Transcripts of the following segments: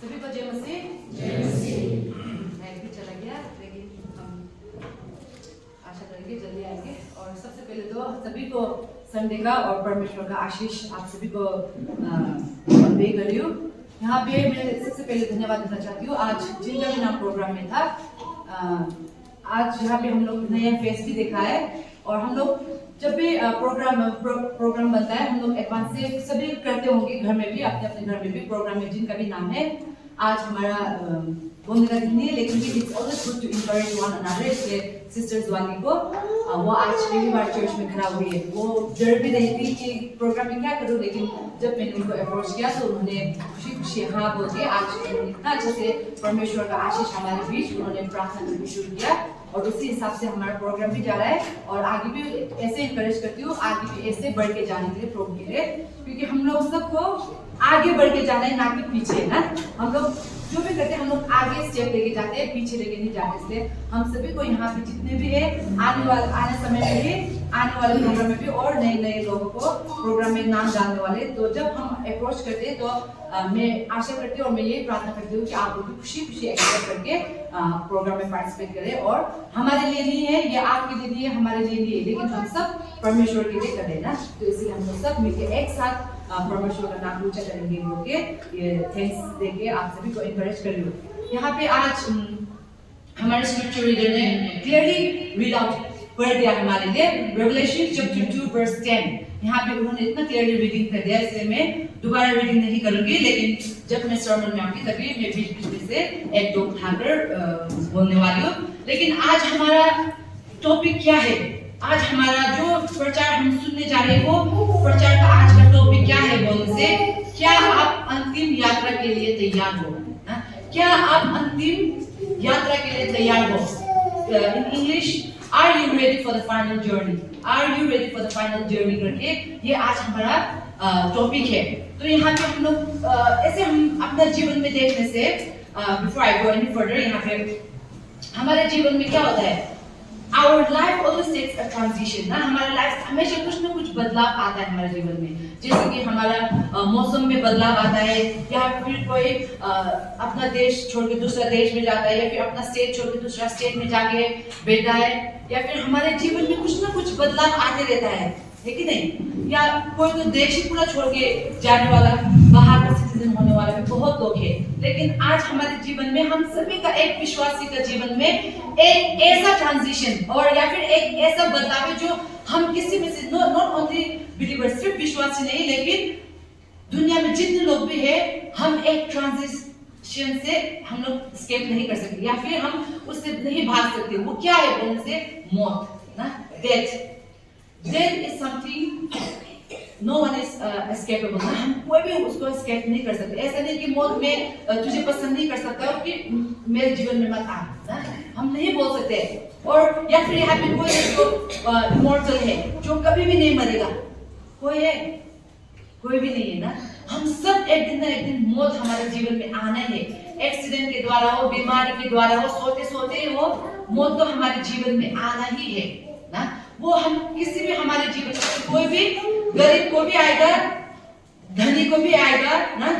सभी को जय मसीह। मैं भी चला गया, लेकिन हम आशा करेंगे जल्दी आएंगे। और सबसे पहले तो सभी को संडे का और परमेश्वर का आशीष आप सभी को कन्वे कर रही हूँ। यहाँ पे मैं सबसे पहले धन्यवाद देना चाहती हूँ। आज जिनका भी नाम प्रोग्राम में था, आज यहाँ पे हम लोग नया फेस भी देखा है। और हम लोग जब भी प्रोग्राम बनता है, हम लोग एडवांस से सभी करते होंगे, घर में भी, अपने अपने घर में भी प्रोग्राम में जिनका भी नाम है। आज हमारा बोलने का दिन नहीं है, लेकिन it's always good to encourage one another. इसलिए सिस्टर्स वाली को वो आज पहली बार चर्च में खड़ा हुई है। वो डर भी रही थी कि प्रोग्राम में क्या करूँ, लेकिन जब मैंने उनको अप्रोच किया तो उन्होंने खुशी खुशी हाँ बोल के आज इतना अच्छे से परमेश्वर का आशीष हमारे बीच उन्होंने प्रार्थना करनी शुरू किया। और उसी हिसाब से हमारा प्रोग्राम भी जा रहा है। और आगे भी ऐसे इंकरेज करती हूँ, आगे भी ऐसे बढ़ के जाने के लिए प्रोग्राम के लिए, क्योंकि हम लोग सबको आगे बढ़ के जाना है, ना कि पीछे ना। हम लोग जो भी करते हैं, हम लोग आगे स्टेप लेके जाते हैं, पीछे लेके नहीं जाते। इसलिए हम सभी को यहाँ पे जितने भी है, आने समय में भी, आने वाले प्रोग्राम में भी, और नए नए लोगों को प्रोग्राम में नाम डालने वाले, तो जब हम अप्रोच करते हैं तो मैं आशा करती हूँ और मैं यही प्रार्थना करती हूँ कि आप लोग भी खुशी खुशी एक्सेप्ट करके प्रोग्राम में पार्टिसिपेट करें। और हमारे लिए नहीं है, ये आपके लिए नहीं है, हमारे लिए नहीं है, लेकिन हम सब परमेश्वर के लिए करें ना। तो इसलिए हम लोग सब मिलकर एक साथ परमेश्वर का नाम ऊंचा करेंगे। लोग ये थैंक्स देके आप सभी को एनकरेज कर रही हूँ। यहाँ पे आज हमारे स्क्रिप्चर रीडर ने क्लियरली रीड आउट कर दिया हमारे लिए, रेवलेशन चैप्टर 2 वर्स 10। यहाँ पे उन्होंने इतना क्लियरली रीडिंग कर दिया, इसलिए मैं दोबारा रीडिंग नहीं करूंगी। लेकिन जब मैं सर्मन में आऊंगी तभी मैं बीच में से एक दो उठाकर बोलने वाली हूँ। लेकिन आज हमारा टॉपिक क्या है, आज हमारा जो प्रचार हम सुनने जा रहे हैं, वो प्रचार का आज का टॉपिक क्या है बोलने से, क्या आप अंतिम यात्रा के लिए तैयार हो? क्या आप अंतिम यात्रा के लिए तैयार हो? In English, are you ready for the final journey? Are you ready for the final journey करके ये आज हमारा टॉपिक है। तो यहाँ पे हम लोग ऐसे हम अपना जीवन में देखने से, before I go any further, यहाँ पे हमारे जीवन में क्या होता है, Our life always takes a transition ना। हमारा लाइफ हमेशा कुछ ना कुछ बदलाव आता है हमारे जीवन में। जैसे कि हमारा मौसम में बदलाव आता है, या फिर कोई अपना देश छोड़ के दूसरा देश में जाता है, या फिर अपना स्टेट छोड़ के दूसरा स्टेट में जाके बैठा है, या फिर हमारे जीवन में कुछ ना कुछ बदलाव आते रहता है कि नहीं? या कोई तो देश ही पूरा छोड़ के जाने वाला, बाहर का सिटीजन होने वाला भी बहुत लोग हैं। लेकिन आज हमारे जीवन में, हम सभी का, एक विश्वासी का जीवन में एक ऐसा ट्रांजिशन और या फिर एक ऐसा बदलाव है जो हम किसी में से, नॉट ओनली बिलीवर, सिर्फ विश्वासी नहीं, लेकिन दुनिया में जितने लोग भी है, हम एक ट्रांजिशन से हम लोग एस्केप नहीं कर सकते, या फिर हम उससे नहीं भाग सकते। वो क्या है बोलने से, मौत ना, death. Death is something no one is escapable ना। हम कोई भी उसको escape नहीं कर सकते। ऐसा नहीं कि मौत में तुझे पसंद नहीं कर सकता और कि मेरे जीवन में मत आ ना, हम नहीं बोल सकते। और या फिर यहाँ पे कोई जो immortal है, जो कभी भी नहीं मरेगा, कोई है? कोई भी नहीं है ना। हम सब एक दिन ना एक दिन मौत हमारे जीवन में आना है। एक्सीडेंट के द्वारा हो, बीमारी के द्वारा हो, सोते सोते हो, मौत तो हमारे जीवन में आना ही है ना। वो हम किसी भी हमारे जीवन में, कोई भी गरीब को भी आएगा, धनी को भी आएगा ना,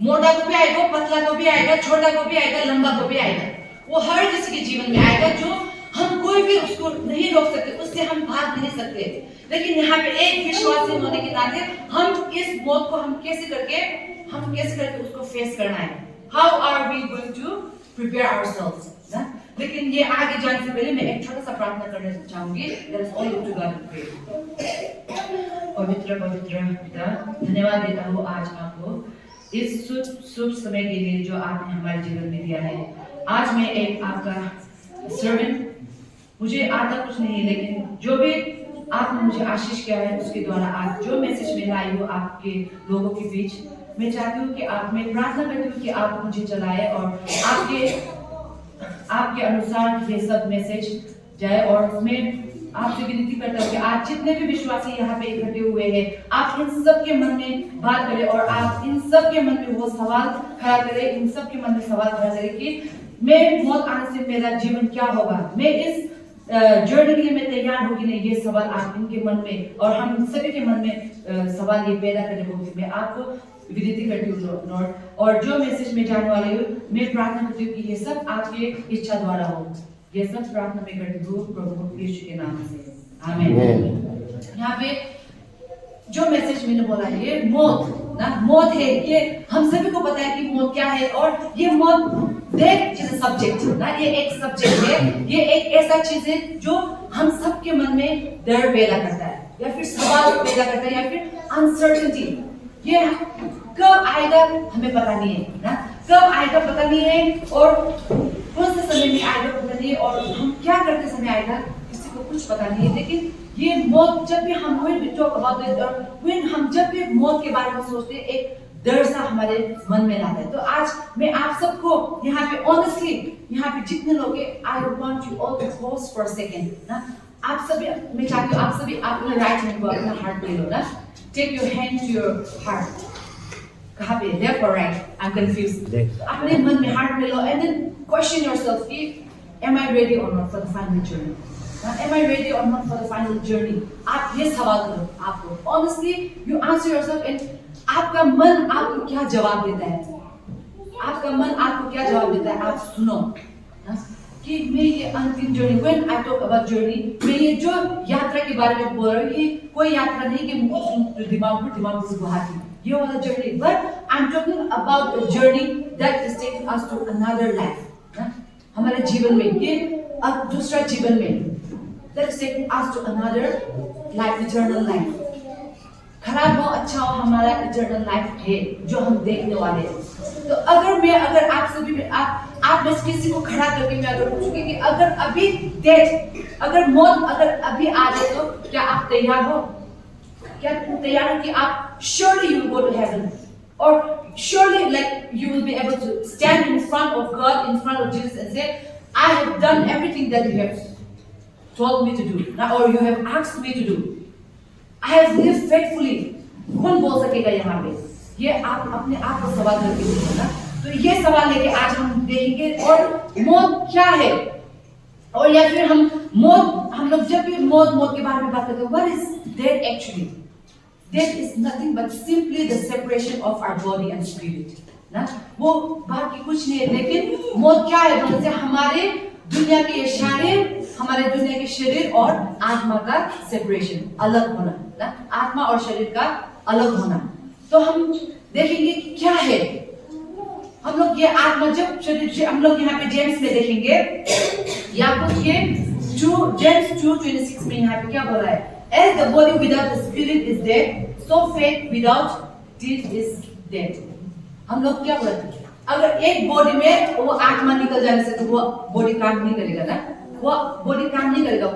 मोटा को भी आएगा, पतला को भी आएगा, छोटा को भी आएगा, लंबा को भी आएगा। वो हर किसी के जीवन में आएगा, जो हम कोई भी उसको नहीं रोक सकते, उससे हम भाग नहीं सकते। लेकिन यहाँ पे एक विश्वासी होने के नाते हम इस मौत को हम कैसे करके उसको फेस करना है। How are we going to prepare ourselves ना। लेकिन ये आगे जाने से पहले मैं एक छोटा सा प्रार्थना करना चाहूंगी। Let us all to God pray। पवित्र पवित्र पिता, धन्यवाद देता हूँ आज आपको इस शुभ समय के लिए जो आपने हमारे जीवन में दिया है। आज मैं एक आपका सर्वेंट, मुझे आता कुछ नहीं है, लेकिन जो भी आपने मुझे आशीष किया है उसके द्वारा आज जो मैसेज में लाई हो आपके लोगों के बीच, मैं चाहती हूँ कि मैं प्रार्थना करती हूँ कि आप मुझे चलाए और आपके अनुसार ये सब मैसेज जाए। और मैं आपसे विनती करता हूँ कि आज जितने भी विश्वासी यहाँ पे इकट्ठे हुए हैं, आप इन सब के मन में बात करें और आप इन सब के मन में वो सवाल खड़ा करें, इन सब के मन में सवाल खड़ा करें कि मैं मौत आने से मेरा जीवन क्या होगा, मैं इस जर्नी के लिए मैं तैयार होगी नहीं, ये सवाल आप इनके मन में और हम सभी के मन में सवाल ये पैदा करने होगी। मैं आपको विनती करती हूँ लॉर्ड, और जो मैसेज में जाने वाले हूँ मैं प्रार्थना करती हूँ कि ये सब आपके इच्छा द्वारा हो। ये सब प्रार्थना मैं करती हूँ प्रभु यीशु के नाम से, आमीन। यहाँ पे जो मैसेज मैंने बोला है ये मौत ना, मौत है, ये हम सभी को पता है कि मौत क्या है, और ये मौत डेथ इज अ सब्जेक्ट ना, ये एक सब्जेक्ट है, ये एक ऐसा चीज है जो हम सबके मन में डर पैदा करता है या फिर सवाल पैदा करता है या फिर अनसर्टेनिटी। ये कब आएगा हमें पता नहीं है ना, कब आएगा पता नहीं है, और कौन से समय में आएगा पता नहीं है, और हम क्या करते समय आएगा किसी को कुछ पता नहीं है। लेकिन ये मौत जब भी हम जब भी मौत के बारे में सोचते हैं एक डर सा हमारे मन में आता है। तो आज मैं आप सबको यहाँ पे ऑनेस्टली, यहाँ पे जितने लोग हैं, I want you all to pause for a second ना। आप सभी, मैं चाहती हूँ आप सभी अपना राइट हैंड को अपना हार्ट पे लो ना, take your hand to your heart. कहाँ पे, लेफ्ट और राइट, आई एम कंफ्यूज्ड। अपने मन में हार्ट में लो एंड देन क्वेश्चन योरसेल्फ कि एम आई रेडी और not for the final journey, am I ready or not for the final journey? आप ये सवाल करो आपको, honestly you answer yourself and आपका मन आपको क्या जवाब देता है, आपका मन आपको क्या जवाब देता है, आप सुनो कि मैं ये अंतिम journey, when I talk about journey, मैं ये जो यात्रा के बारे में बोल रहा हूँ, ये कोई यात्रा नहीं कि मुझे दिमाग से गुवाहाटी, ये वाला journey, but I'm talking about a journey that is taking us to another life, हमारे जीवन में, ये दूसरा जीवन में, that is taking us to another life, eternal life। खराब हो अच्छा हो, हमारा eternal life है जो हम देखने वाले हैं। तो अगर आप सभी में आप में किसी को खड़ा करके मैं अगर पूछूंगी कि अगर अभी डेथ, अगर मौत अगर अभी आ जाए तो क्या आप तैयार हो? क्या तैयार हो कि आप surely you will go to heaven, or surely like you will be able to stand in front of God, in front of Jesus and say, I have done everything that you have told me to do, or you have asked me to do. I have lived faithfully. कौन बोल सकेगा यहाँ पे? ये आप अपने आप को सवाल करके देखो ना। तो ये सवाल लेके आज हम देखेंगे, और मौत क्या है, और या फिर हम लोग जब भी मौत के बारे में बात करते हैं, what is death actually? Death is nothing but simply the separation of our body and spirit. ना, वो बाकी कुछ नहीं है, लेकिन मौत क्या है बोलते हैं, हमारे दुनिया के शरीर, हमारे दुनिया के शरीर और आत्मा का सेपरेशन, अलग होना ना, आत्मा और शरीर का अलग होना। तो हम देखेंगे कि क्या है, हम लोग ये आत्मा जब शरीर, हम लोग यहाँ पे जेम्स में देखेंगे, याकूब के जेम्स 2:26 में यहाँ पे क्या बोल रहा है, as the body without the spirit is dead, so faith without deed is dead। हम लोग क्या बोलते हैं, अगर एक बॉडी में वो आत्मा निकल जाने से तो वो बॉडी काम नहीं करेगा ना, वो बॉडी काम नहीं करेगा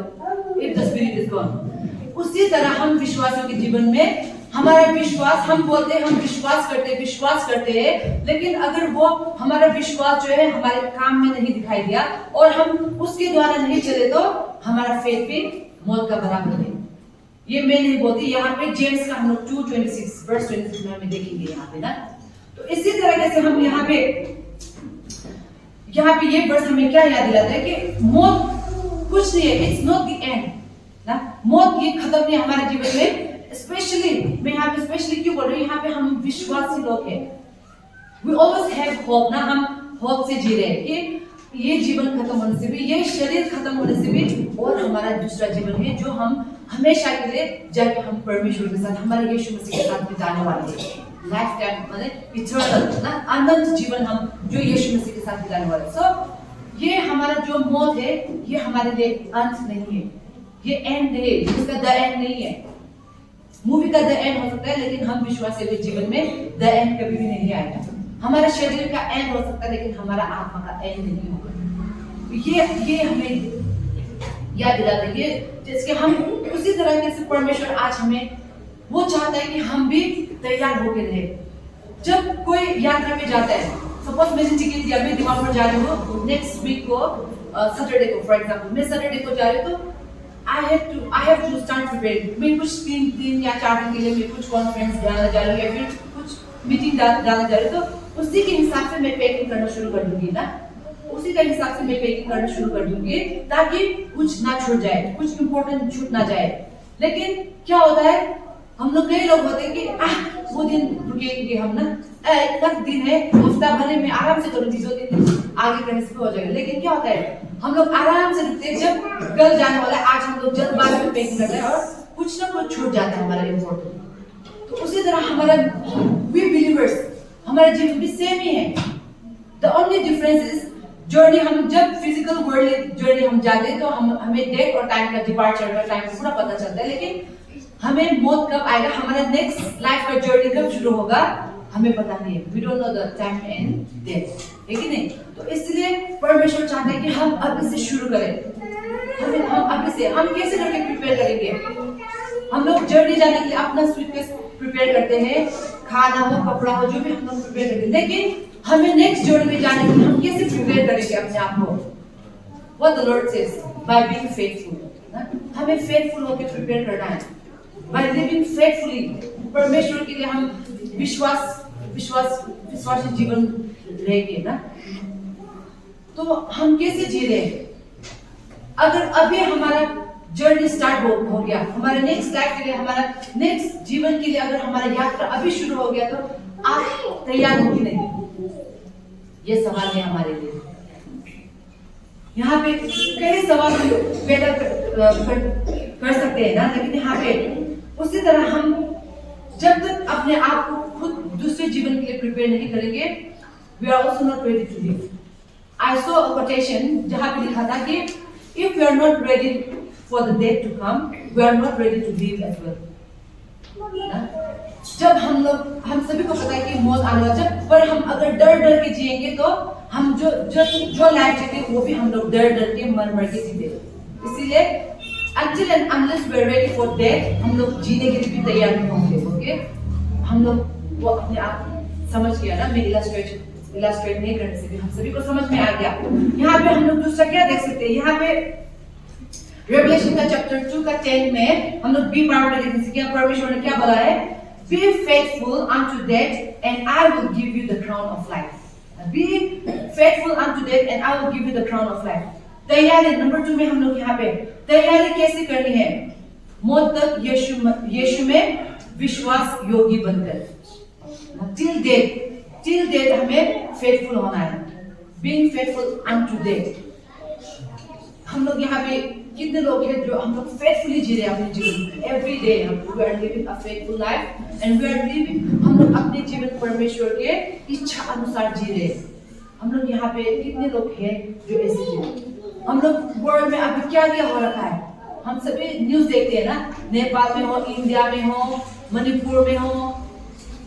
if the spirit is gone। उसी तरह हम विश्वासियों के जीवन में हमारा विश्वास, हम बोलते हैं हम विश्वास करते हैं, लेकिन अगर वो हमारा विश्वास जो है हमारे काम में नहीं दिखाई दिया और हम उसके द्वारा नहीं चले तो हमारा फेथ भी मौत का बराबर है। ये मैं नहीं बोलती, यहाँ पे जेम्स का हम लोग 2:26 में हमें देखेंगे यहाँ पे ना। तो इसी तरह से हम यहाँ पे ये वर्ष हमें क्या याद दिलाता है कि मौत कुछ नहीं है, इट्स नॉट द एंड ना, मौत ये खत्म नहीं हमारे जीवन में। स्पेशली मैं यहाँ पे स्पेशली क्यों बोल रही हूँ, यहाँ पे हम विश्वासी लोग हैं, वी ऑलवेज हैव होप ना, हम होप से जी रहे हैं कि ये जीवन खत्म होने से भी, ये शरीर खत्म होने से भी और हमारा दूसरा जीवन है जो हम हमेशा के लिए जाके हम परमेश्वर के साथ, हमारे यीशु मसीह के साथ बिताने वाले हैं। लाइफ टाइम मतलब इटर्नल ना, अनंत जीवन हम जो यीशु मसीह के साथ बिताने वाले। सो ये हमारा जो मौत है ये हमारे लिए अंत नहीं है, ये एंड है, इसका द एंड नहीं है। मूवी का द एंड हो सकता है लेकिन हम विश्वासी के जीवन में द एंड कभी भी नहीं आएगा। हमारा शरीर का एंड हो सकता है लेकिन हमारा आत्मा का एंड नहीं होगा। ये हमें याद दिलाता है, जिसके हम उसी तरह से परमेश्वर आज हमें वो चाहता है कि हम भी तैयार होकर रहे। जब कोई यात्रा पे जाता है, सपोज मैंने टिकट दिया, मैं दिमाग पर जा रही हूँ नेक्स्ट वीक को, सैटरडे को फॉर एग्जांपल, मैं सैटरडे को जा रही हूँ तो I have to start preparing। मैं कुछ 3 दिन या 4 दिन के लिए मैं कुछ कॉन्फ्रेंस डालने जा रही हूँ या फिर कुछ मीटिंग डालने जा रही हूँ, तो उसी के हिसाब से मैं पैकिंग करना शुरू कर दूंगी ना। उसी का हिसाब से मैं पैकिंग करना शुरू कर दूंगी ताकि कुछ ना छूट जाए, कुछ इंपॉर्टेंट छूट ना जाए। लेकिन क्या होता है, हम लोग कई लोग होते हैं कि वो दिन रुकेंगे हम ना, इतना दिन है, हफ्ता भर में आराम से करूंगी, 2-3 दिन आगे करने से हो जाएगा। लेकिन क्या होता है, हम लोग आराम से रुकते हैं, जब कल जाने वाला है आज हम लोग जल्दबाजी में पैकिंग करते हैं और कुछ ना कुछ छूट जाता है हमारा इम्पोर्टेंट। तो उसी तरह हमारा वी बिलीवर्स, हमारा जीवन भी सेम ही है। The only difference is journey, हम जब फिजिकल वर्ल्ड जर्नी हम जाते हैं तो हमें डेट और टाइम का, डिपार्चर का टाइम पूरा पता चलता है, लेकिन हमें मौत कब आएगा, हमारा नेक्स्ट लाइफ का जर्नी कब शुरू होगा, हमें पता नहीं है। We don't know the time and date, है कि नहीं? तो इसलिए परमेश्वर चाहता है कि हम अब से शुरू करें। हम अब से, हम कैसे करके प्रिपेयर करेंगे? हम लोग जर्नी जाने के लिए अपना सूटकेस प्रिपेयर करते हैं, खाना हो, कपड़ा हो, जो भी हम लोग प्रिपेयर करते हैं, लेकिन हमें नेक्स्ट जर्नी में जाने के लिए हम कैसे प्रिपेयर करेंगे अपने आप को? What the Lord says, by being faithful। हमें फेथफुल होकर प्रिपेयर करना है, by living faithfully। परमेश्वर के लिए हम विश्वासी जीवन रहेंगे ना। तो हम कैसे जी रहे हैं? अगर अभी हमारा जर्नी स्टार्ट हो गया, हमारे नेक्स्ट लाइफ के लिए, हमारा नेक्स्ट जीवन के लिए अगर हमारा यात्रा अभी शुरू हो गया, तो आप तैयार हो कि नहीं? ये सवाल है हमारे लिए। यहाँ पे कई सवाल पैदा कर सकते हैं ना, लेकिन यहाँ पे उसी तरह हम जब तक अपने आप को खुद दूसरे जीवन के लिए प्रिपेयर नहीं करेंगे, we are also not ready to live। I saw a quotation जहाँ पे लिखा था कि if we are not ready for the day to come, we are not ready to live as well। जब हम सभी को पता है कि मौत आने वाला, जब पर हम अगर डर के जिएंगे तो हम जो लाइफ जीते वो भी हम लोग डर के मर के जीते। इसीलिए until and unless we are ready for death, हम लोग जीने के लिए भी तैयार नहीं होंगे। ओके, हम लोग वो अपने आप समझ गया ना, मैं इलास्ट्रेट नहीं करने से भी हम सभी को समझ में आ गया। यहाँ पे हम लोग दूसरा क्या देख सकते हैं, यहाँ पे रेवलेशन का चैप्टर 2 का 10 में हम लोग बी पार्ट में देख सकते हैं परमेश्वर ने क्या बोला है, be faithful unto death and I will give you the crown of life। be faithful unto death and I will give you the crown of life। तैयारी नंबर 2 में हम लोग यहाँ पे तैयारी कैसे करनी है? मौत तक यीशु में विश्वास योगी बनकर, till death हमें फेथफुल होना है, being faithful unto death। हम लोग यहाँ पे कितने लोग हैं जो हम लोग फेथफुली जी रहे हैं अपने जीवन में? Every day we are living a faithful life and we are living, हम लोग अपने जीवन परमेश्वर के इच्छा अनुसार जी रहे हैं। हम लोग यहाँ पे कितने लोग हैं जो ऐसे जी रहे हैं? हम लोग वर्ल्ड में अभी क्या हो रखा है, हम सभी न्यूज देखते हैं ना, नेपाल में हो, इंडिया में हो, मणिपुर में हो,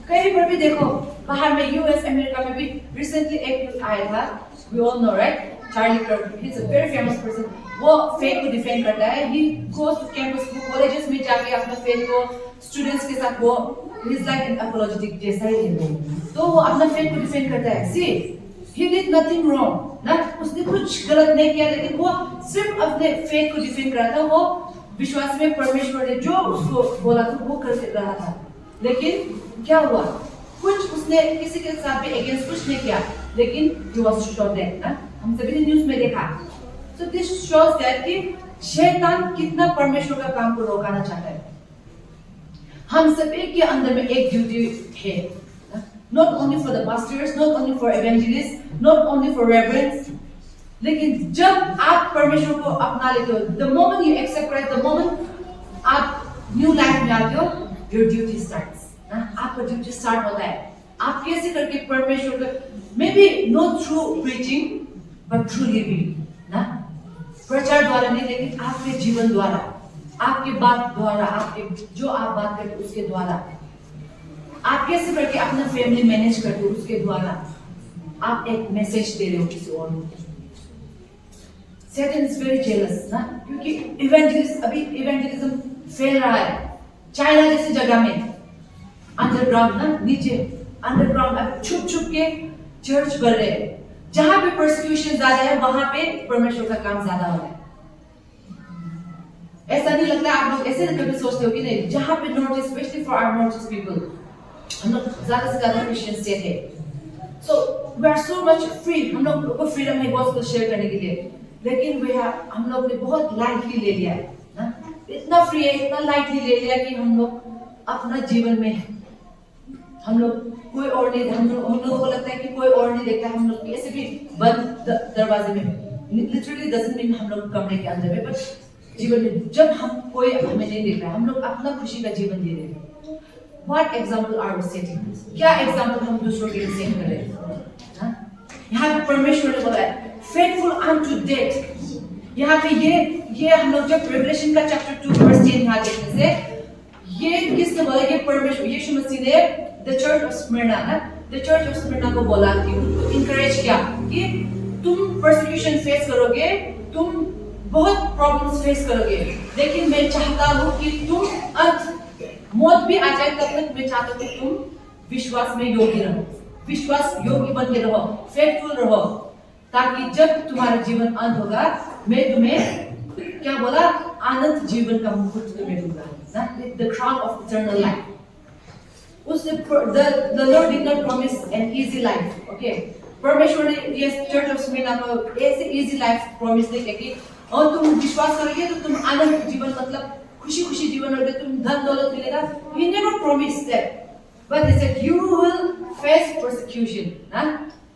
कहीं पर भी देखो, बाहर में यूएस अमेरिका में भी रिसेंटली एक न्यूज आया था, we all know right, Charlie Kirk, he is a very famous person। वो फेथ को डिफेंड करता है, he goes to campus, colleges में जाके अपना फेथ को स्टूडेंट्स के साथ, वो he is like an apologetic जैसा ही है, तो वो अपना फेथ को डिफेंड करता है। See, he did nothing wrong ना, उसने कुछ गलत नहीं किया, लेकिन वो सिर्फ अपने फेथ को डिफेंड कर रहा था। वो विश्वास में परमेश्वर ने जो उसको बोला था वो कर रहा था, लेकिन क्या हुआ, कुछ उसने किसी के साथ भी अगेंस्ट कुछ नहीं किया, लेकिन he was shot dead ना, हम सभी ने न्यूज में देखा। So this shows that कि शैतान कितना परमेश्वर का काम को रोकाना चाहता है। हम सभी के अंदर में एक ड्यूटी है, not only for the pastors, not only for evangelists, not only for reverends, लेकिन जब आप परमेश्वर को अपना लेते हो, the moment you accept Christ, the moment आप न्यू लाइफ में आते हो, your duty starts ना, आपका ड्यूटी स्टार्ट होता है। आप कैसे करके परमेश्वर को, maybe not through preaching but through living ना, प्रचार द्वारा नहीं, लेकिन आपके जीवन द्वारा, आपके बात द्वारा, आपके जो आप बात करते उसके द्वारा, आप कैसे करके अपना फैमिली मैनेज करते हो उसके द्वारा, आप एक मैसेज दे रहे हो किसी और को। Satan is very jealous ना, क्योंकि इवेंजलिज्म फैल रहा है चाइना जैसी जगह में, अंडरग्राउंड ना, नीचे अंडरग्राउंड, अब छुप के चर्च बढ़ रहे हैं। जहां पे परसिक्यूशन ज्यादा है वहां पे परमेश्वर का काम ज्यादा हो रहा है। ऐसा नहीं लगता, आप लोग ऐसे कभी सोचते हो कि नहीं, जहां पे north specially for our north east people, हम लोग ज्यादा से ज्यादा क्रिश्चियन स्टेट है। So we are so much free, हम लोग को फ्रीडम है गॉस्पेल शेयर करने के लिए, लेकिन हम लोग ने बहुत लाइटली ले लिया है ना, इतना फ्री है, इतना लाइटली ले लिया कि हम लोग अपना जीवन में हम लोग कोई और नहीं, हम लोगों को लगता है कि कोई और नहीं देखता, हम लोग ऐसे भी बंद दरवाजे में, लिटरली डजंट मीन हम लोग कमरे के अंदर में, बट जीवन में जब हम कोई हमें नहीं देख रहा है, हम लोग अपना खुशी का जीवन जी रहे हैं। What example are we setting? क्या एग्जाम्पल हम दूसरों के लिए सेट कर रहे हैं? यहाँ पे परमेश्वर ने बोला है faithful unto death। यहाँ पे ये हम लोग जब रेवलेशन का चैप्टर 2 वर्स 10 यहाँ देखने से, ये किसने बोला? ये परमेश्वर यीशु मसीह ने द चर्च ऑफ स्मिर्ना ना, द चर्च ऑफ स्मिर्ना को बोला कि उनको इंकरेज किया कि तुम परसिक्यूशन फेस करोगे, तुम बहुत प्रॉब्लम्स फेस करोगे, लेकिन मैं चाहता हूँ कि तुम मौत भी आ जाए तब तक मैं चाहता हूँ कि तुम विश्वास में योगी रहो, विश्वास योगी बन के रहो, फेथफुल रहो, ताकि जब तुम्हारा जीवन अंत होगा मैं तुम्हें क्या बोला? अनंत जीवन का मुकुट तुम्हें दूंगा, the crown of eternal life. उसने the Lord did not promise an easy life, okay? परमेश्वर ने ये चर्च ऑफ स्मिर्ना को ऐसे इजी लाइफ प्रॉमिस नहीं किया कि और तुम विश्वास करोगे तो तुम अनंत जीवन मतलब खुशी खुशी जीवन होगा, तुम धन दौलत मिलेगा। He never promised that, but he said you will face persecution, ना?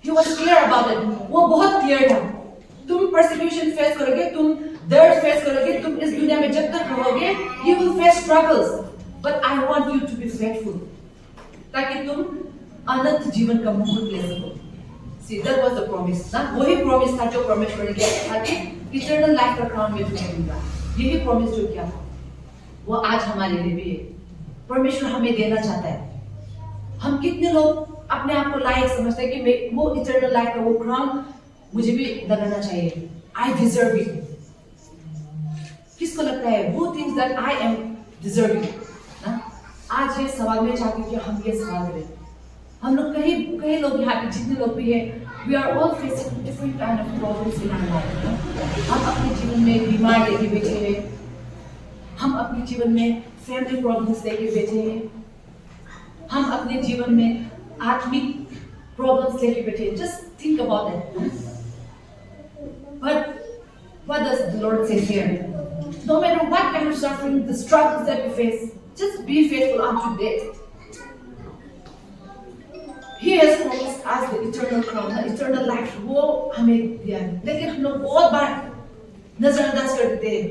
He was clear about it, वो बहुत क्लियर था, तुम persecution फेस करोगे, तुम दर्द फेस करोगे, तुम इस दुनिया में जब तक रहोगे you will face struggles, but I want you to be faithful, ताकि तुम अनंत जीवन का मुकुट ले सको। See, that was the promise, ना? वही promise था जो परमेश्वर ने किया था कि eternal life का crown में तुम्हें दूंगा। यही promise जो किया था, वो आज हमारे लिए भी है। परमेश्वर हमें देना चाहता है। हम कितने लोग अपने आप को लायक समझते हैं कि वो eternal life का वो crown मुझे भी लगाना चाहिए, I deserve it। किसको लगता है वो things that I am deserving, ना? आज ये सवाल मैं चाहती हूँ कि हम ये सवाल करें। हम लोग कई लोग यहाँ पे जितने लोग भी हैं, we are all facing different kind of problems in our life। हम अपने जीवन में बीमार लेके बैठे हैं, हम अपने जीवन में फैमिली प्रॉब्लम्स लेके बैठे हैं, हम अपने जीवन में आत्मिक प्रॉब्लम्स लेके बैठे हैं। Just think about it। But what does the Lord say here? No matter what kind of suffering, the struggles that we face, just be faithful unto death। He has promised us the eternal crown, the eternal life। वो हमें दिया है, लेकिन हम लोग बहुत बार नजरअंदाज कर देते हैं।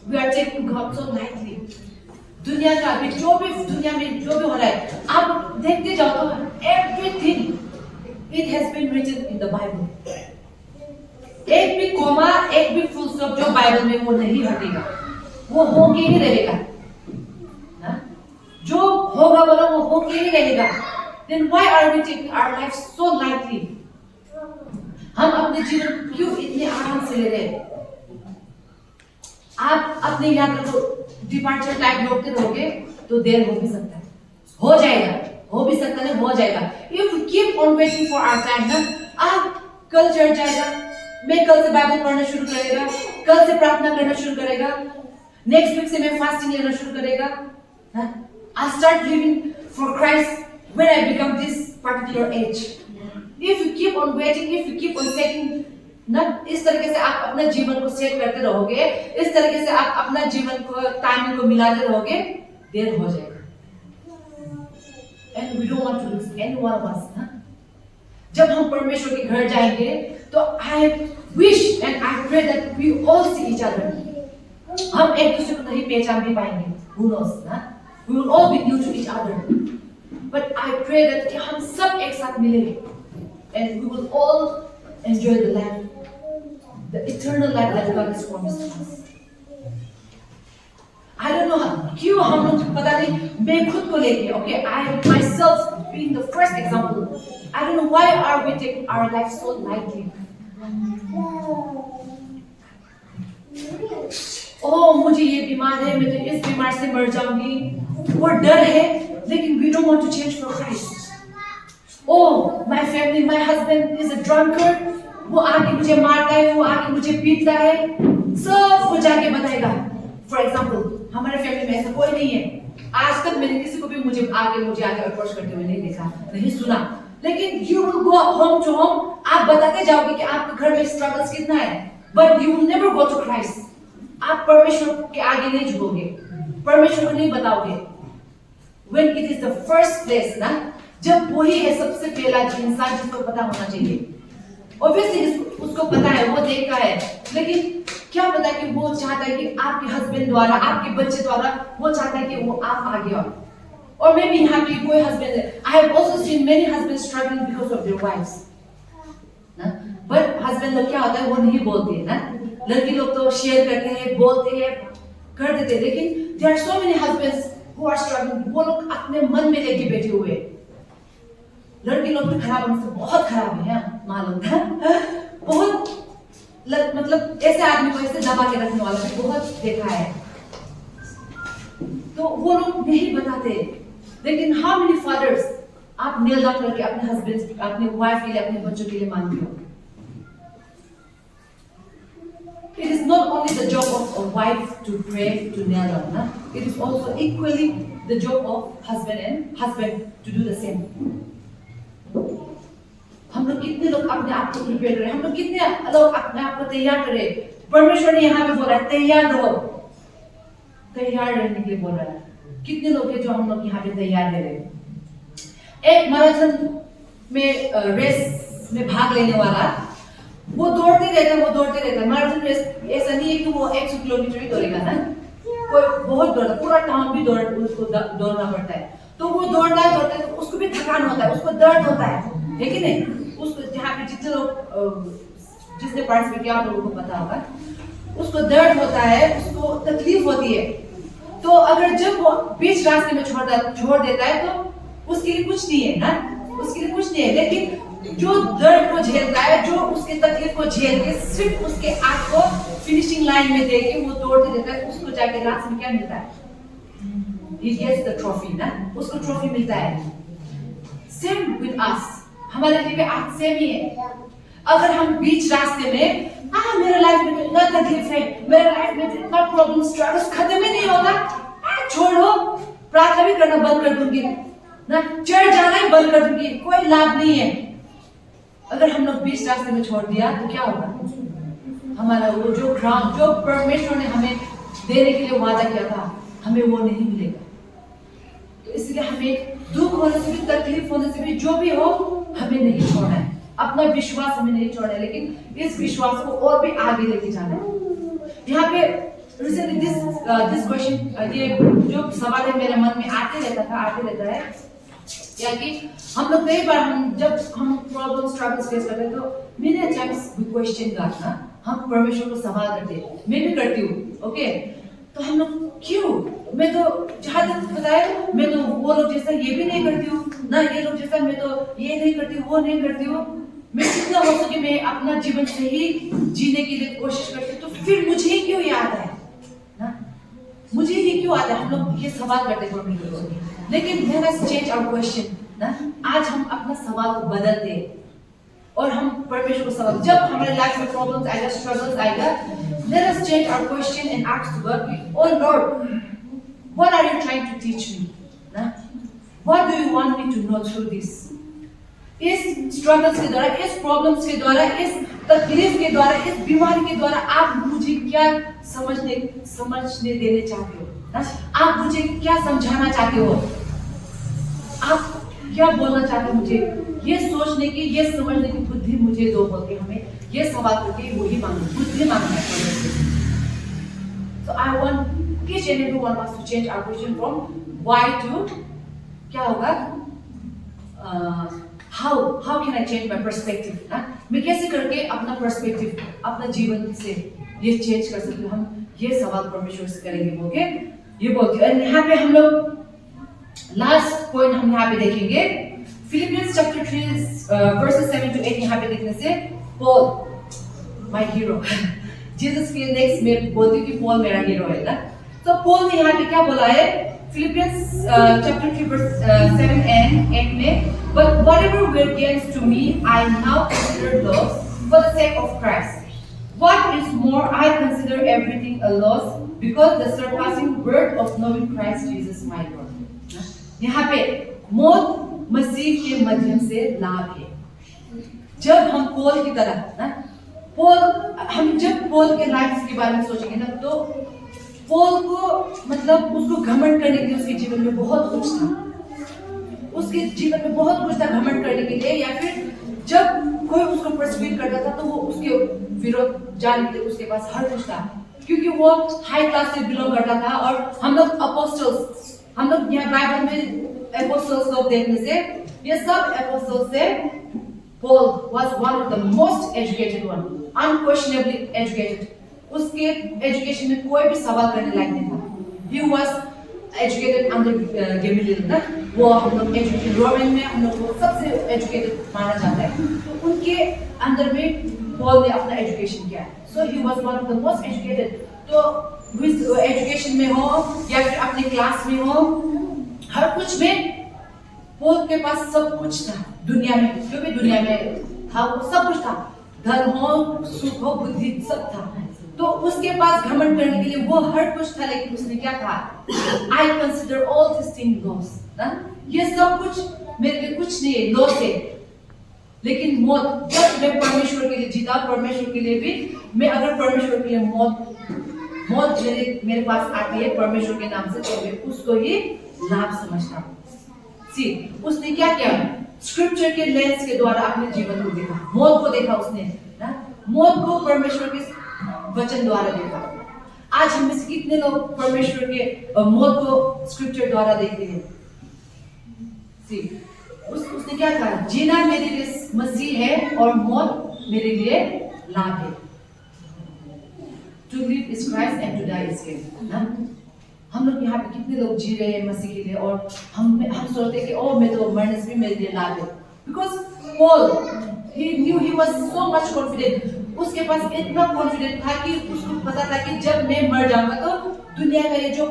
We are taking God so lightly। दुनिया का अभी दुनिया में जो भी हो रहा है, आप देखते जाओ तो everything it has been written in the Bible। एक भी कोमा, एक भी फुल स्टॉप जो बाइबल में वो नहीं हटेगा, वो होके ही रहेगा, ना? जो होगा बोला वो होके ही रहेगा। Then why are we taking our life so lightly? हम अपने जीवन को क्यों इतने आराम से ले रहे हैं? आप अपने यात्रा को डिपार्चर टाइम रोकते रहोगे तो देर हो भी सकता है, हो जाएगा, हो भी सकता है, हो जाएगा। If we keep on waiting for our time, ना, आप कल चढ़ जाएगा, मैं कल से बाइबल पढ़ना शुरू करेगा, कल से प्रार्थना करना शुरू करेगा, नेक्स्ट वीक से मैं फास्टिंग लेना शुरू करेगा, I'll start living for Christ when I become this particular age। If you keep on waiting, if you keep on setting, ना इस तरीके से आप अपना जीवन को सेट करते रहोगे, इस तरीके से आप अपना जीवन को टाइमिंग को मिलाते रहोगे, देर हो जाएगा। And we don't want to lose any one of us, ना? जब हम परमेश्वर के घर जाएंगे तो I wish and I pray that we all see each other। हम एक दूसरे को नहीं पहचान भी पाएंगे, who knows, ना? We will all be new to each other, but I pray that कि हम सब एक साथ मिलेंगे and we will all enjoy the life, the eternal life that God has promised to us। I don't know क्यों हम लोग पता नहीं, मैं खुद को लेके, okay, I myself being the first example, I don't know why are we taking our life so lightly। ओह मुझे ये बीमार है, मैं तो इस बीमार से मर जाऊंगी, वो डर है, लेकिन we don't want to change for Christ। Oh, my family, my husband is a drunkard, वो आके मुझे मारता है, वो आके मुझे पीटता है, सब वो जाके बताएगा। For example, हमारे फैमिली में ऐसा कोई नहीं है, आज तक मैंने किसी को भी मुझे आके अप्रोच करते हुए नहीं देखा, नहीं सुना, लेकिन you will go home to home, आप बताते जाओगे कि आपके घर में स्ट्रगल्स कितना है, but you will never go to Christ. आप परमेश्वर के आगे नहीं झुकोगे, परमेश्वर को नहीं बताओगे। When it is the first place ना, जब वही है सबसे पहला इंसान जिसको पता होना चाहिए। Obviously उसको पता है, वो देखता है, लेकिन क्या पता कि वो चाहता है कि आपके हस्बैंड द्वारा, आपके बच्चे द्वारा, वो चाहता है कि वो आप आगे आओ। और मैं भी यहाँ पे कोई हस्बैंड है, I have also seen many husbands struggling because of their wives ना, but husband लोग क्या होता है वो नहीं बोलते हैं ना, लड़की लोग तो शेयर करते हैं, बोलते हैं, कर देते हैं, लेकिन there are so many husbands who are struggling, वो लोग अपने मन में लेके बैठे हुए। लड़की लोग भी खराब होने से बहुत खराब है मालूम है, बहुत मतलब ऐसे आदमी को ऐसे दबा के रखने वाला भी बहुत देखा है, तो वो लोग नहीं बताते। लेकिन हाउ मेनी फादर्स आप नेल डाउन करके अपने हस्बैंड, अपने वाइफ के लिए, अपने बच्चों के लिए मांगते हो? It is not only the job of a wife to pray, to kneel down, na? It is also equally the job of husband to do the same. हम लोग कितने लोग अपने आप को प्रिपेयर करें, हम लोग कितने लोग अपने आप को तैयार करें। परमेश्वर ने यहाँ पे बोला है तैयार रहो, तैयार रहने के लिए बोल रहा है। कितने लोग हैं जो हम लोग यहाँ पे तैयार रह रहे हैं। एक मैराथन में रेस में भाग लेने वाला, वो दौड़ते रहता है। मैराथन रेस ऐसा नहीं है कि वो 100 किलोमीटर ही दौड़ेगा ना, कोई बहुत दौड़ता, पूरा टाउन भी उसको दौड़ना पड़ता है। तो वो दौड़ता है तो उसको भी थकान होता है, उसको दर्द होता है कि नहीं? उसको जहाँ पे जितने लोग जिसने पार्टिसिपेट किया आप लोगों को पता होगा, उसको दर्द होता है, उसको तकलीफ होती है। तो अगर जब वो बीच रास्ते में छोड़ देता है तो उसके लिए कुछ नहीं है ना, उसके लिए कुछ नहीं है। लेकिन जो दर्द को झेलता है, जो उसके तकलीफ को झेल के सिर्फ उसके आँख को फिनिशिंग लाइन में दे के वो दौड़ते देता है, उसको जाके लास्ट में क्या मिलता है? He gets the trophy ना, उसको ट्रॉफी मिलता है। Same with us, हमारे लिए भी आज सेम ही है। अगर हम बीच रास्ते में मेरे लाइफ में इतना तकलीफ है, मेरे लाइफ में इतना प्रॉब्लम स्ट्रगल्स खत्म ही नहीं होगा, छोड़ो, प्रार्थना भी करना बंद कर दूंगी ना, चढ़ जाना ही बंद कर दूंगी, कोई लाभ नहीं है। अगर हम लोग बीच रास्ते में छोड़ दिया तो क्या होगा? हमारा वो जो ग्राउंड, जो परमेश्वर ने हमें देने के लिए वादा किया था, हमें वो नहीं मिलेगा। तो इसलिए हमें दुख होने से भी, तकलीफ होने से भी, जो भी हो, हमें नहीं छोड़ना है। अपना विश्वास हमें नहीं छोड़ना है, लेकिन इस विश्वास को और भी आगे लेके जाना है। यहाँ पे रिसेंटली दिस क्वेश्चन, ये जो सवाल है मेरे मन में आते रहता है या कि हम लोग कई बार जब हम प्रॉब्लम स्ट्रगल्स फेस करते हैं तो मेरे टाइम्स वी क्वेश्चन गॉड ना, हम परमेश्वर को सवाल करते हैं, मैं भी करती हूँ, ओके? तो हम लोग क्यों, मैं तो जहाँ तक बताया, मैं तो वो लोग जैसा ये भी नहीं करती हूँ ना, ये लोग जैसा मैं तो ये नहीं करती हूँ, वो नहीं करती हूँ, मैं जितना हो सके मैं अपना जीवन सही जीने के लिए कोशिश करती हूँ, तो फिर मुझे ही क्यों याद है ना, मुझे ही क्यों आता है? हम लोग ये सवाल करते हैं, लेकिन let us change our question ना, आज हम अपना सवाल को बदलते हैं और हम परमेश्वर को सवाल, जब हमारे लाइफ में प्रॉब्लम्स आएगा, स्ट्रगल्स आएगा, let us change our question and ask God, oh Lord, what are you trying to teach me? ना, what do you want me to know through this? इस स्ट्रगल्स के द्वारा, इस प्रॉब्लम्स के द्वारा, इस तकलीफ के द्वारा, इस बीमारी के द्वारा आप मुझे क्या समझने देने चाहते हो ना? आप मुझे क्या समझाना चाहते हो? आप क्या बोलना चाहते हो मुझे? ये सोचने की, ये समझने की बुद्धि मुझे दो, बोल के हमें ये सवाल करके वही बुद्धि मांगना है। So I want each and every one of us to change our question from why to क्या होगा? How can I change my perspective? ना, मैं कैसे करके अपना perspective, अपना जीवन से ये चेंज कर सकते हो? हम ये सवाल परमेश्वर से करेंगे, ओके? ये बोलते हैं। यहाँ पे हम लोग लास्ट पॉइंट हम यहाँ पे देखेंगे, फिलिपियंस चैप्टर 3 वर्सेस 7 to 8। यहाँ पे देखने से पॉल माय हीरो, जीसस के नेक्स्ट में बोलती हूँ कि पॉल मेरा हीरो है ना। तो पॉल ने यहाँ पे क्या बोला है? Philippians chapter 3 verse 7 and 8 में, but whatever were gains to me, I now consider loss for the sake of Christ. What is more, I consider everything a loss because the surpassing worth of knowing Christ Jesus my Lord. यहाँ पे मौत मसीह के माध्यम से लाभ है। जब हम पॉल की तरह ना, पॉल, हम जब पॉल के लाइफ के बारे में सोचेंगे ना, तो पॉल को मतलब उसको घमंड करने के लिए उसके जीवन में बहुत कुछ था। उसके जीवन में बहुत कुछ था घमंड करने के लिए, या फिर जब कोई उसको परसिक्यूट करता था तो वो उसके विरोध जाने के लिए उसके पास हर कुछ था, क्योंकि वो हाई क्लास से बिलोंग करता था। और हम लोग अपोस्टल्स, हम लोग यहाँ बाइबल में एपोस्टल्स को देखने से, ये सब एपोस्टल्स से Paul was one of the most educated one, unquestionably educated. उसके एजुकेशन में कोई भी सवाल करने लायक नहीं था। He was educated under Gamaliel ना, वो हम लोग एजुकेटेड रोमन में हम लोग को सबसे एजुकेटेड माना जाता है, तो उनके अंदर में पॉल ने अपना एजुकेशन किया है। So he was one of the most educated. तो एजुकेशन में हो या फिर अपने क्लास में हो, हर कुछ में पॉल के पास सब कुछ था। दुनिया में जो भी दुनिया में था वो सब कुछ था, धन हो, सुख हो, बुद्धि, सब था। तो उसके पास घमंड करने के लिए वो हर कुछ था, लेकिन उसने क्या कहा? I consider all these things loss, ना? ये सब कुछ मेरे लिए कुछ नहीं है, लॉस है। लेकिन मौत, जब मैं परमेश्वर के लिए जीता, परमेश्वर के लिए भी, मैं अगर परमेश्वर के लिए मौत मेरे पास आती है परमेश्वर के नाम से, तो मैं उसको ही लाभ समझता हूँ। उसने क्या किया? स्क्रिप्चर के लेंस के द्वारा अपने जीवन को देखा, मौत को देखा उसने ना, मौत को परमेश्वर के वचन द्वारा देखा। आज हम में से कितने लोग परमेश्वर के मौत को स्क्रिप्चर द्वारा देखते हैं? उसने क्या कहा? जीना मेरे लिए मसीह है और मौत मेरे लिए लाभ है। To live is Christ and to die is gain, ना? हम लोग यहाँ पे कितने लोग जी रहे हैं मसीह के लिए, और हम सोचते हैं कि ओ मैं तो मरने से भी मेरे लिए लाभ है। Because Paul, he knew, he was so much confident. उसके पास इतना कॉन्फिडेंट था कि उसको पता था कि जब मैं मर जाऊंगा तो दुनिया का ये जो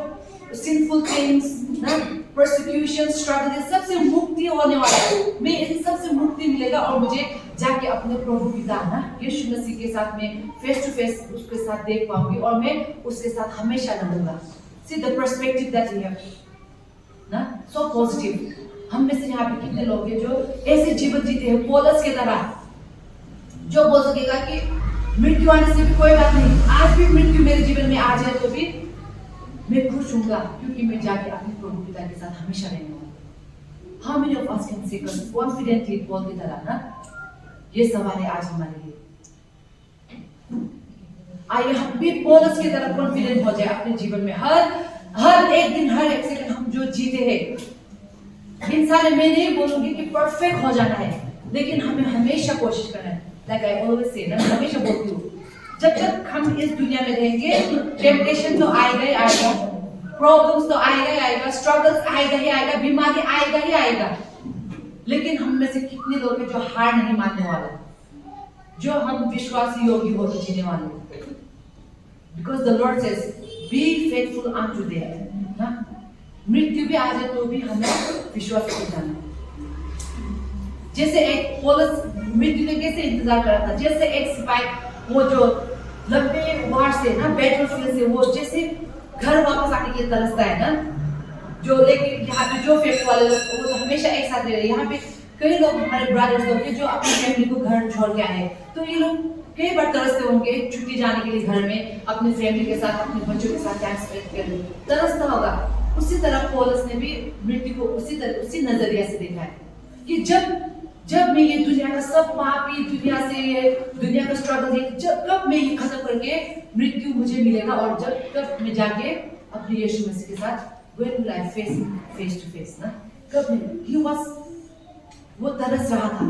sinful things ना, persecution, struggle, इस सबसे मुक्ति होने वाला है। मैं इन सबसे मुक्ति मिलेगा और मुझे जाके अपने प्रभु पिता ना यीशु मसीह के साथ में फेस टू फेस उसके साथ देख पाऊंगी और मैं उसके साथ हमेशा रहूंगा। See the perspective that we have, ना, so positive. हम में से यहाँ पे कितने लोग हैं जो ऐसे जीवन जीते हैं पौलुस के तरह, जो बोल सकेगा कि मृत्यु आने से भी कोई बात नहीं, आज भी मृत्यु मेरे जीवन में आ जाए तो भी मैं खुश हूँगा, क्योंकि मैं जाके अपने प्रभु पिता के साथ हमेशा रहूँगा। How many of us can say confidently Paul की तरह ना? ये सवाल है आज हमारे लिए। आइए हम भी पौलुस की तरह कॉन्फिडेंट हो जाए अपने जीवन में। हर एक दिन, हर एक सेकंड हम जो जीते हैं, इंसान मैं नहीं बोलूंगी कि परफेक्ट हो जाना है, लेकिन हमें हमेशा कोशिश करना है। Like I always say, मैं हमेशा बोलती हूँ, जब तक हम इस दुनिया में रहेंगे, टेम्पटेशन तो आएगा ही आएगा, प्रॉब्लम्स तो आएगा ही आएगा, स्ट्रगल्स आएगा ही आएगा, बीमारी आएगा ही आएगा, लेकिन हम में से कितने लोग हैं जो हार नहीं मानने वाले, जो हम विश्वासी योगी होकर जीने वाले। Because the Lord says, be faithful unto death, ना? मृत्यु भी आ जाए तो भी हमें विश्वास कर जाना। जैसे एक पौलुस मृत्यु ने कैसे इंतजार करा था, जैसे एक सिपाही वो जो लंबे वार से ना, बैटलफील्ड से वो जैसे घर वापस आने के लिए तरसता है ना, जो लेकिन यहाँ पे जो फैक्ट्री वाले लोग वो तो हमेशा एक साथ रह रहे। यहाँ पे कई लोग हमारे ब्रदर्स लोग जो अपनी फैमिली को घर छोड़ के आए, तो ये लोग कई बार तरसते होंगे छुट्टी जाने के लिए घर में, अपने फैमिली के साथ, अपने बच्चों के साथ टाइम स्पेंड करने, तरसता होगा। उसी तरह पौलुस ने भी मृत्यु को उसी नजरिया से देखा है कि जब मैं ये दुनिया का सब पापी दुनिया का स्ट्रगल है, कब मैं ये खत्म करके मृत्यु मुझे मिलेगा, और कब मैं जाके अपने यीशु मसीह के साथ when will I face to face ना, कब वो तरस रहा था।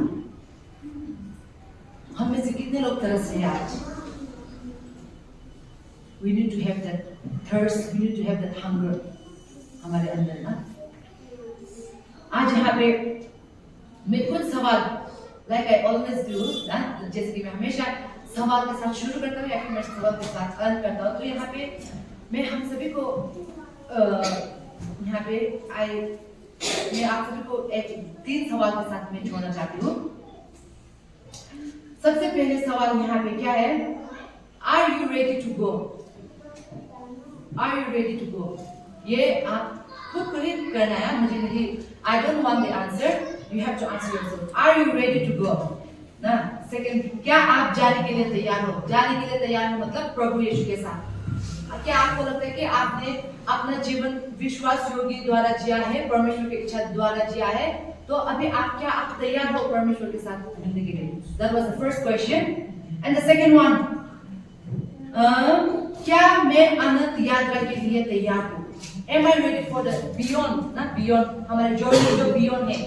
हम में से कितने लोग तरस रहे हैं आज? We need to have that thirst, we need to have that hunger हमारे अंदर ना। आज यहाँ पे मैं कुछ सवाल like I always do ना, जैसे कि मैं हमेशा सवाल के साथ शुरू करता हूँ या फिर मैं सवाल के साथ अंत करता हूँ, तो यहाँ पे मैं हम सभी को यहाँ पे मैं आप सभी को 3 सवाल के साथ मैं छोड़ना चाहती हूँ। सबसे पहले सवाल यहाँ पे क्या है? Are you ready to go? Are you ready to go? ये आप खुद को ही करना है, मुझे नहीं। I don't want the answer. You have to answer yourself. Are you ready to go? ना सेकंड, क्या आप जाने के लिए तैयार हो? जाने के लिए तैयार हो मतलब प्रभु यीशु के साथ। क्या आपको लगता है कि आपने अपना जीवन विश्वास योगी द्वारा जिया है, परमेश्वर की इच्छा द्वारा जिया है, तो अभी आप तैयार हो परमेश्वर के साथ मिलने के लिए? That was the first question. And the second one, क्या मैं अनंत यात्रा के लिए तैयार हूँ? Am I ready for the beyond? ना beyond, हमारे जो beyond है,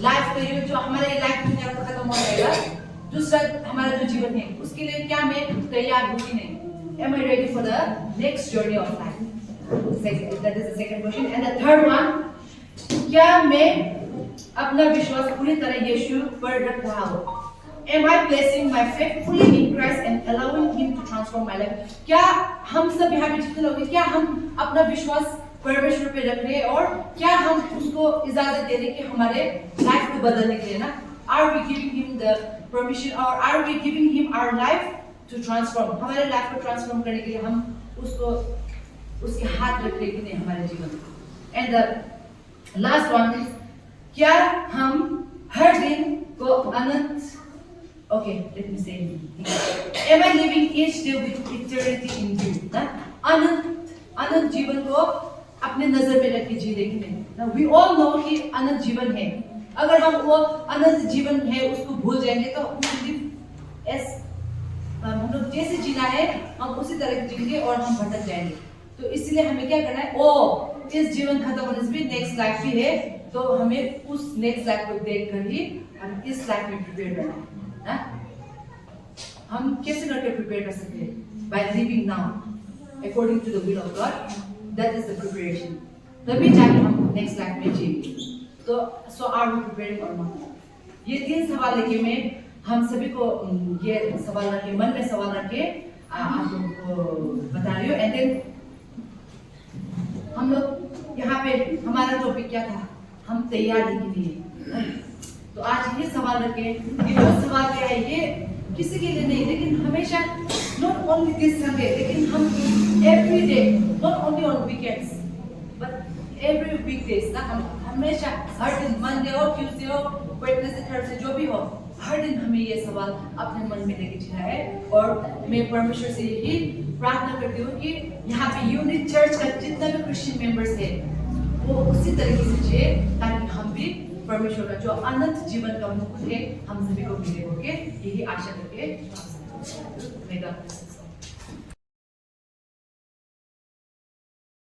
लाइफ का ये जो हमारे लाइफ दुनिया का खत्म हो जाएगा, दूसरा हमारा जो जीवन है, उसके लिए क्या मैं तैयार हूँ कि नहीं? Am I ready for the next journey of life? That is the second question. And the third one, क्या मैं अपना विश्वास पूरी तरह यीशु पर रख रहा हूँ? Am I placing my faith fully in Christ and allowing Him to transform my life? क्या हम सब यहाँ पे जितने लोग हैं, क्या हम अपना विश्वास परमेश्वर पे रख रहे हैं और क्या हम उसको इजाजत दे रहे हैं कि हमारे लाइफ को बदलने के लिए ना? Are we giving Him the permission or are we giving Him our life to transform? हमारे लाइफ को ट्रांसफॉर्म करने के लिए हम उसको उसके हाथ रख रहे हैं कि नहीं हमारे जीवन में? And the last one is, क्या हम हर दिन को अनंत Okay, let me say it. Am I living each day with eternity in view? अनंत जीवन को अपने नजर में रख के जी रहे हैं। Now we all know कि अनंत जीवन है। अगर हम वो अनंत जीवन है उसको भूल जाएंगे तो हम लोग जैसे जीना है हम उसी तरह जीएंगे और हम भटक जाएंगे। तो इसलिए हमें क्या करना है? इस जीवन खत्म होने से भी नेक्स्ट लाइफ भी है, तो हमें उस नेक्स्ट लाइफ को देखकर ही हम इस लाइफ में प्रिपेयर करना है। हम कैसे करके प्रिपेयर कर सकते हैं? By living now according to the will of God. That is the preparation. तभी जाके हम नेक्स्ट लाइफ में जिएंगे। तो so are we preparing or not? ये तीन सवाल लेके मैं हम सभी को ये सवाल रखे मन में सवाल रखे आप लोगों को बता रही हूँ। एंड देन हम लोग यहाँ पे हमारा टॉपिक क्या था? हम तैयारी के लिए। तो आज ये सवाल रखे, ये जो सवाल क्या है ये किसी के लिए नहीं, लेकिन हमेशा नॉट ओनली दिस संडे, लेकिन हम every day, not only on weekends but every weekdays ना, हम हमेशा हर दिन मंडे हो, ट्यूसडे हो, वेडनेसडे, थर्सडे जो भी हो, हर दिन हमें ये सवाल अपने मन में लेके चलना है। और मैं परमेश्वर से यही प्रार्थना करती हूँ कि यहाँ पे यूनिट चर्च का जितना भी क्रिश्चियन मेंबर्स है वो उसी तरीके से जिए ताकि हम भी परमेश्वर का जो अनंत जीवन का मुकुट है हम सभी को मिले। ओके, यही आशा करके